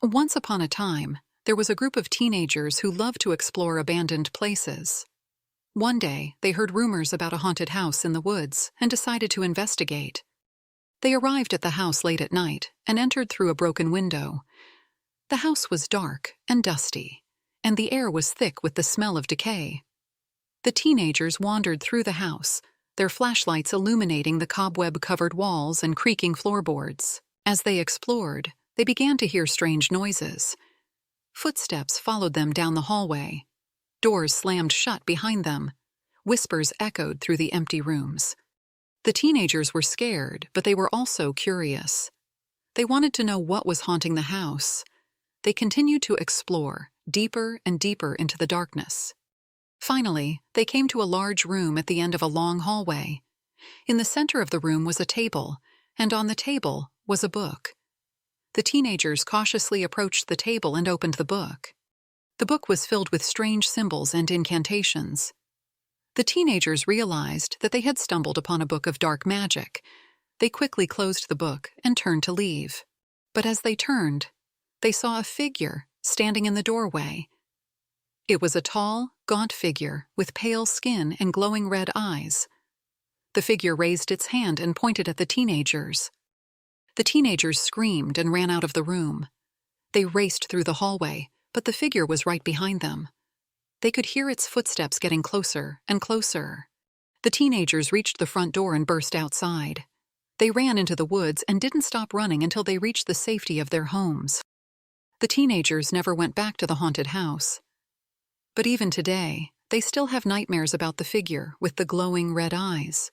Once upon a time, there was a group of teenagers who loved to explore abandoned places. One day, they heard rumors about a haunted house in the woods and decided to investigate. They arrived at the house late at night and entered through a broken window. The house was dark and dusty, and the air was thick with the smell of decay. The teenagers wandered through the house, their flashlights illuminating the cobweb-covered walls and creaking floorboards. As they explored, they began to hear strange noises. Footsteps followed them down the hallway. Doors slammed shut behind them. Whispers echoed through the empty rooms. The teenagers were scared, but they were also curious. They wanted to know what was haunting the house. They continued to explore, deeper and deeper into the darkness. Finally, they came to a large room at the end of a long hallway. In the center of the room was a table, and on the table was a book. The teenagers cautiously approached the table and opened the book. The book was filled with strange symbols and incantations. The teenagers realized that they had stumbled upon a book of dark magic. They quickly closed the book and turned to leave. But as they turned, they saw a figure standing in the doorway. It was a tall, gaunt figure with pale skin and glowing red eyes. The figure raised its hand and pointed at the teenagers. The teenagers screamed and ran out of the room. They raced through the hallway, but the figure was right behind them. They could hear its footsteps getting closer and closer. The teenagers reached the front door and burst outside. They ran into the woods and didn't stop running until they reached the safety of their homes. The teenagers never went back to the haunted house. But even today, they still have nightmares about the figure with the glowing red eyes.